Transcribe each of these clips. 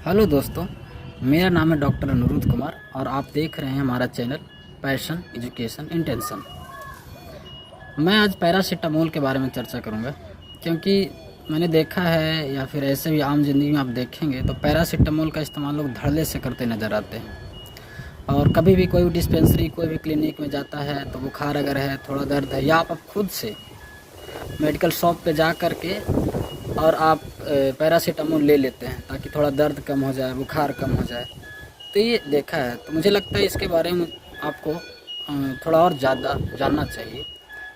Hello दोस्तों, मेरा नाम है डॉक्टर अनुरुद्ध कुमार और आप देख रहे हैं हमारा चैनल पैशन एजुकेशन इंटेंशन। मैं आज पैरासीटामोल के बारे में चर्चा करूंगा क्योंकि मैंने देखा है या फिर ऐसे भी आम जिंदगी में आप देखेंगे तो पैरासीटामोल का इस्तेमाल लोग धड़ल्ले से करते नज़र आते हैं। और कभी भी कोई भी डिस्पेंसरी कोई भी क्लिनिक में जाता है तो बुखार अगर है, थोड़ा दर्द है, या आप खुद से मेडिकल शॉप पे जा कर के और आप पैरासीटामोल ले लेते हैं ताकि थोड़ा दर्द कम हो जाए, बुखार कम हो जाए। तो ये देखा है, तो मुझे लगता है इसके बारे में आपको थोड़ा और ज़्यादा जानना चाहिए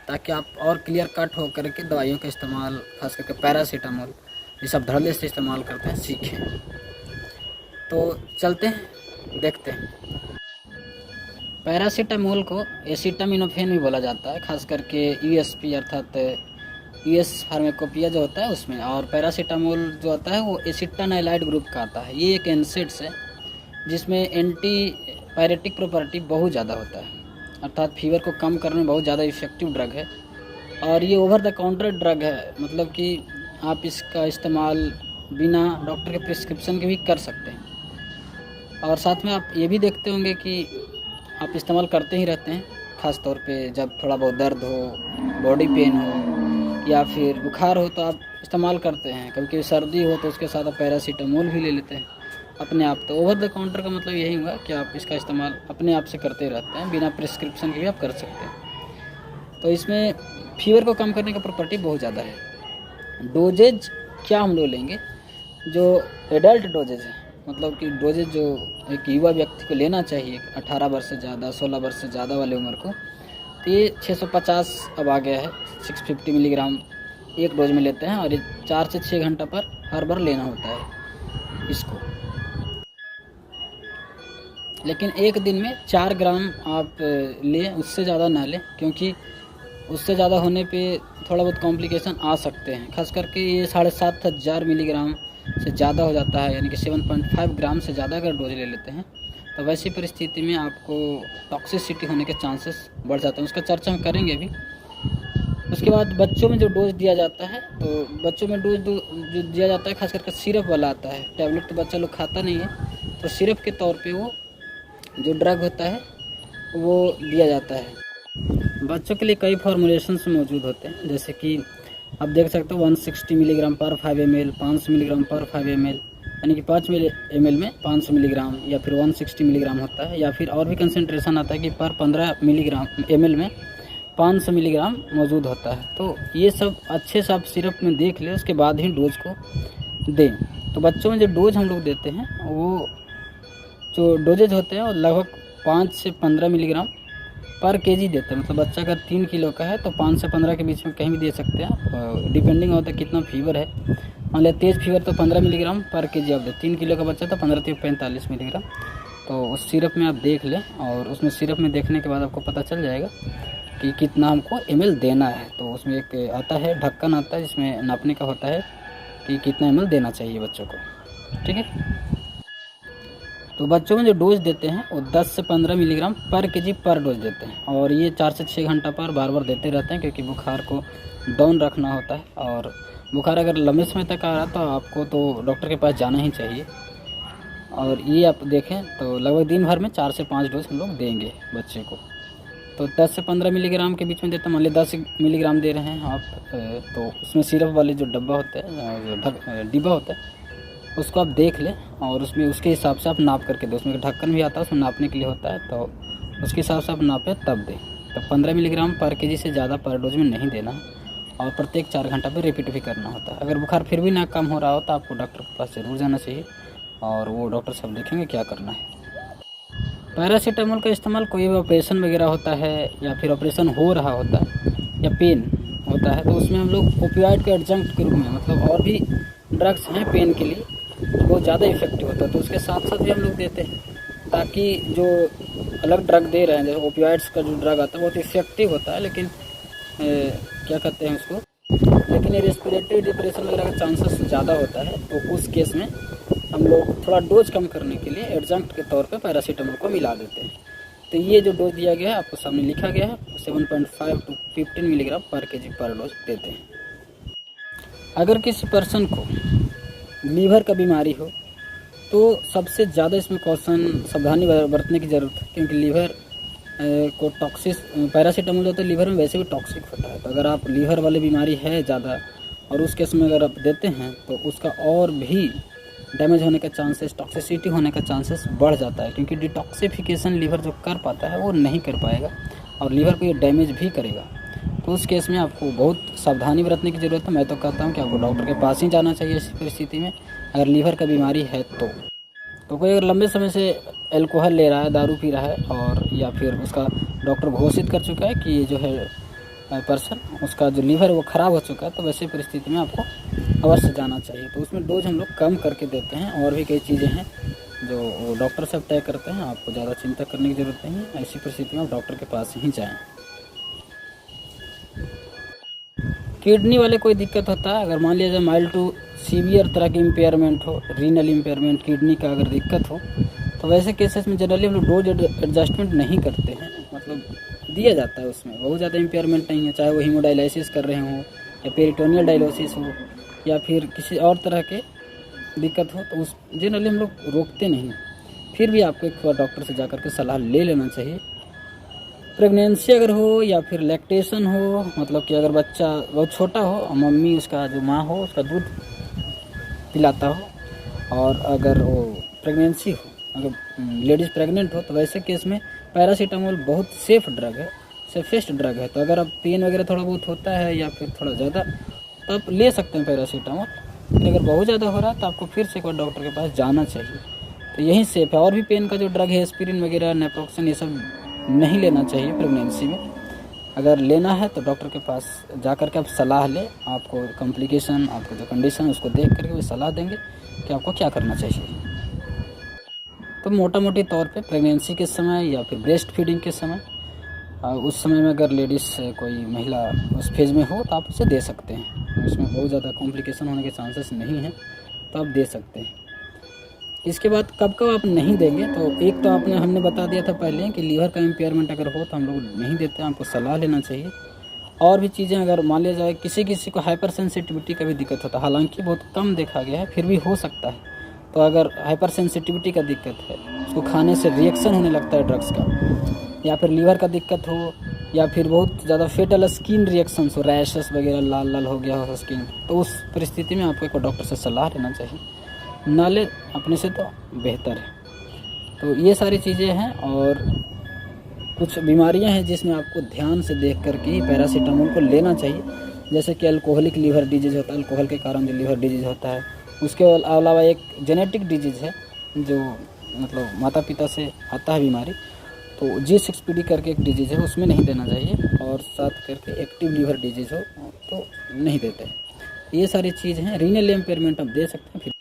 ताकि आप और क्लियर कट हो करके दवाइयों का इस्तेमाल, खास करके पैरासीटामोल ये सब धड़ल्ले से इस्तेमाल करते हैं, सीखें। तो चलते हैं, देखते हैं। पैरासीटामोल को एसिटामिनोफेन भी बोला जाता है, खास करके यूएसपी अर्थात यूएस फार्माकोपिया जो होता है उसमें। और पैरासीटामोल जो आता है वो एसिटानाइलाइड ग्रुप का आता है। ये एक एनसेड्स है जिसमें एंटी पायरेटिक प्रॉपर्टी बहुत ज़्यादा होता है, अर्थात फीवर को कम करने में बहुत ज़्यादा इफ़ेक्टिव ड्रग है। और ये ओवर द काउंटर ड्रग है, मतलब कि आप इसका इस्तेमाल बिना डॉक्टर के प्रिस्क्रिप्शन के भी कर सकते हैं। और साथ में आप ये भी देखते होंगे कि आप इस्तेमाल करते ही रहते हैं, ख़ास तौर पे जब थोड़ा बहुत दर्द हो, बॉडी पेन हो या फिर बुखार हो तो आप इस्तेमाल करते हैं। कभी सर्दी हो तो उसके साथ आप पैरासीटामोल भी ले लेते हैं अपने आप। तो ओवर द काउंटर का मतलब यही हुआ कि आप इसका इस्तेमाल अपने आप से करते रहते हैं, बिना प्रिस्क्रिप्शन के भी आप कर सकते हैं। तो इसमें फीवर को कम करने का प्रॉपर्टी बहुत ज़्यादा है। डोजेज क्या हम लोग लेंगे, जो एडल्ट डोजेज है, मतलब कि डोजेज जो एक युवा व्यक्ति को लेना चाहिए 18 वर्ष से ज़्यादा, 16 वर्ष से ज़्यादा वाले उम्र को, तो ये 650 अब आ गया है। 650 मिलीग्राम एक डोज में लेते हैं और ये 4 से 6 घंटा पर हर बार लेना होता है इसको। लेकिन एक दिन में 4 ग्राम आप लें, उससे ज़्यादा ना लें, क्योंकि उससे ज़्यादा होने पे थोड़ा बहुत कॉम्प्लिकेशन आ सकते हैं। खास करके ये 7500 मिलीग्राम से ज़्यादा हो जाता है, यानी कि 7.5 ग्राम से ज़्यादा अगर डोज ले लेते हैं तो वैसी परिस्थिति में आपको टॉक्सिसिटी होने के चांसेस बढ़ जाते हैं। उसका चर्चा हम करेंगे भी। उसके बाद बच्चों में जो डोज दिया जाता है, तो बच्चों में डोज जो दिया जाता है खास करके सिरप वाला आता है। टैबलेट तो बच्चा लोग खाता नहीं है, तो सिरप के तौर पे वो जो ड्रग होता है वो दिया जाता है। बच्चों के लिए कई फॉर्मुलेशंस मौजूद होते हैं, जैसे कि आप देख सकते हो 160 मिलीग्राम पर 5 ml, 500 मिलीग्राम पर 5 ml, यानी कि 5 ml में 500 मिलीग्राम, या फिर 160 मिलीग्राम होता है, या फिर और भी कंसनट्रेशन आता है कि पर 15 मिलीग्राम ml में 500 मिलीग्राम मौजूद होता है। तो ये सब अच्छे से आप सिरप में देख लें, उसके बाद ही डोज को दें। तो बच्चों में जो डोज हम लोग देते हैं वो जो डोजेज होते हैं वो लगभग 5 से 15 मिलीग्राम पर केजी देते हैं। मतलब बच्चा अगर 3 किलो का है तो 5 से 15 के बीच में कहीं भी दे सकते हैं, डिपेंडिंग होता है कितना फीवर है। मान लिया तेज़ फीवर तो 15 मिलीग्राम पर केजी आप दें। 3 किलो का बच्चा तो 15 से 45 मिलीग्राम। तो उस सिरप में आप देख लें, और उसमें सिरप में देखने के बाद आपको पता चल जाएगा कि कितना हमको ml देना है। तो उसमें एक आता है, ढक्कन आता है जिसमें नापने का होता है कि कितना ml देना चाहिए बच्चों को, ठीक है। तो बच्चों में जो डोज देते हैं वो 10 से 15 मिलीग्राम पर केजी पर डोज देते हैं, और ये 4 से 6 घंटा पर बार बार देते रहते हैं, क्योंकि बुखार को डाउन रखना होता है। और बुखार अगर लंबे समय तक आ रहा है तो आपको तो डॉक्टर के पास जाना ही चाहिए। और ये आप देखें तो लगभग दिन भर में 4 से 5 डोज हम लोग देंगे बच्चे को। तो 10 से 15 मिलीग्राम के बीच में देते हैं। मान लीजिए 10 मिलीग्राम दे रहे हैं आप, तो उसमें सिरप वाले जो डब्बा होता है, जो डिब्बा होता है, उसको आप देख लें और उसमें उसके हिसाब से आप नाप करके दें। उसमें एक ढक्कन भी आता है, उसमें नापने के लिए होता है, तो उसके हिसाब से आप नापें तब दें। तो 15 मिलीग्राम पर केजी से ज़्यादा पर डोज में नहीं देना है, और प्रत्येक 4 घंटा पर रिपीट भी करना होता है। अगर बुखार फिर भी ना कम हो रहा हो तो आपको डॉक्टर के पास ज़रूर जाना चाहिए, और वो डॉक्टर सब देखेंगे क्या करना है। पैरासीटामोल का इस्तेमाल कोई भी ऑपरेशन वगैरह होता है, या फिर ऑपरेशन हो रहा होता है, या पेन होता है, तो उसमें हम लोग ओपियोइड के एडजंक्ट के रूप में, मतलब और भी ड्रग्स हैं पेन के लिए बहुत ज़्यादा इफेक्टिव होता है, तो उसके साथ साथ भी हम लोग देते हैं, ताकि जो अलग ड्रग दे रहे हैं, जैसे ओपियोइड्स का जो ड्रग आता है बहुत इफेक्टिव होता है, लेकिन क्या कहते हैं उसको, लेकिन ये रेस्पिरेटरी डिप्रेशन वगैरह का चांसेस ज़्यादा होता है। तो उस केस में हम लोग थोड़ा डोज कम करने के लिए एडजंक्ट के तौर पे पैरासीटामोल को मिला देते हैं। तो ये जो डोज दिया गया है आपको सामने लिखा गया है, 7.5 to 15 मिलीग्राम पर केजी पर डोज देते हैं। अगर किसी पर्सन को लीवर का बीमारी हो, तो सबसे ज़्यादा इसमें कॉशन सावधानी बरतने की ज़रूरत है, क्योंकि लीवर को टॉक्सिस पैरासीटामोल जो होता है लीवर में वैसे भी टॉक्सिक होता है। तो अगर आप लीवर वाली बीमारी है ज़्यादा और उस केस में अगर आप देते हैं तो उसका और भी डैमेज होने का चांसेस, टॉक्सिसिटी होने का चांसेस बढ़ जाता है, क्योंकि डिटॉक्सिफिकेशन लीवर जो कर पाता है वो नहीं कर पाएगा और लीवर को ये डैमेज भी करेगा। तो उस केस में आपको बहुत सावधानी बरतने की ज़रूरत है। मैं तो कहता हूँ कि आपको डॉक्टर के पास ही जाना चाहिए इस परिस्थिति में, अगर लीवर का बीमारी है तो कोई अगर लंबे समय से अल्कोहल ले रहा है, दारू पी रहा है, और या फिर उसका डॉक्टर घोषित कर चुका है कि ये जो है पर्सन उसका जो लीवर वो ख़राब हो चुका है, तो वैसे परिस्थिति में आपको अवश्य जाना चाहिए। तो उसमें डोज हम लोग कम करके देते हैं, और भी कई चीज़ें हैं जो डॉक्टर सब तय करते हैं, आपको ज़्यादा चिंता करने की ज़रूरत नहीं है। ऐसी परिस्थिति में आप डॉक्टर के पास ही जाएँ। किडनी वाले कोई दिक्कत होता है, अगर मान लिया जाए माइल्ड टू सीवियर तरह की इम्पेयरमेंट हो, रीनल इम्पेयरमेंट, किडनी का अगर दिक्कत हो, तो वैसे केसेस में जनरली हम लोग डोज एडजस्टमेंट नहीं करते हैं, मतलब दिया जाता है। उसमें बहुत ज़्यादा इम्पेयरमेंट नहीं है, चाहे वो हीमोडायलिसिस कर रहे हों या पेरिटोनियल डायलिसिस हो या फिर किसी और तरह के दिक्कत हो, तो उस जनरली हम लोग रोकते नहीं। फिर भी आपको एक बार डॉक्टर से जाकर के सलाह ले लेना चाहिए। प्रेगनेंसी अगर हो या फिर लैक्टेशन हो, मतलब कि अगर बच्चा बहुत छोटा हो और मम्मी उसका जो माँ हो उसका दूध पिलाता हो, और अगर वो प्रेगनेंसी हो, अगर लेडीज़ प्रेग्नेंट हो, तो वैसे केस में पैरासीटामोल बहुत सेफ ड्रग है, सेफेस्ट ड्रग है। तो अगर अब पेन वगैरह थोड़ा बहुत होता है या फिर थोड़ा ज़्यादा, तो आप ले सकते हैं पैरासीटामोल। फिर अगर बहुत ज़्यादा हो रहा है तो आपको फिर से एक बार डॉक्टर के पास जाना चाहिए। तो यही सेफ है। और भी पेन का जो ड्रग है, एस्पिरिन वगैरह, नेप्रोक्सन, ये सब नहीं लेना चाहिए प्रेगनेंसी में। अगर लेना है तो डॉक्टर के पास जा कर के आप सलाह लें, आपको कॉम्प्लिकेशन, आपको जो कंडीशन है उसको देख करके वो सलाह देंगे कि आपको क्या करना चाहिए। तो मोटा मोटी तौर पे प्रेगनेंसी के समय या फिर ब्रेस्ट फीडिंग के समय, उस समय में अगर लेडीज़ कोई महिला उस फेज़ में हो तो आप उसे दे सकते हैं, उसमें बहुत ज़्यादा कॉम्प्लिकेशन होने के चांसेस नहीं हैं, तो आप दे सकते हैं। इसके बाद कब कब आप नहीं देंगे, तो एक तो हमने बता दिया था पहले कि लीवर का इम्पेयरमेंट अगर हो तो हम लोग नहीं देते, आपको सलाह लेना चाहिए। और भी चीज़ें अगर मान लिया जाए किसी को हाइपर सेंसिटिविटी का भी दिक्कत होता है, हालांकि बहुत कम देखा गया है, फिर भी हो सकता है। तो अगर हाइपर सेंसिटिविटी का दिक्कत है, उसको खाने से रिएक्शन होने लगता है ड्रग्स का, या फिर लीवर का दिक्कत हो, या फिर बहुत ज़्यादा फेटल स्किन रिएक्शंस हो, रैशेस वगैरह लाल लाल हो गया हो स्किन, तो उस परिस्थिति में आपको एक डॉक्टर से सलाह लेना चाहिए। ना ले अपने से तो बेहतर है। तो ये सारी चीज़ें हैं, और कुछ बीमारियां हैं जिसमें आपको ध्यान से देख करके ही पैरासीटामोल को लेना चाहिए, जैसे कि अल्कोहलिक लीवर डिजीज़ होता है, अल्कोहल के कारण जो लीवर डिजीज़ होता है। उसके अलावा एक जेनेटिक डिजीज़ है जो मतलब माता पिता से आता है बीमारी, तो G6PD करके एक डिजीज़ है, उसमें नहीं देना चाहिए। और साथ करके एक्टिव लीवर डिजीज़ हो तो नहीं देते हैं। ये सारी चीज़ हैं। रीनल इम्पेयरमेंट आप दे सकते हैं। फिर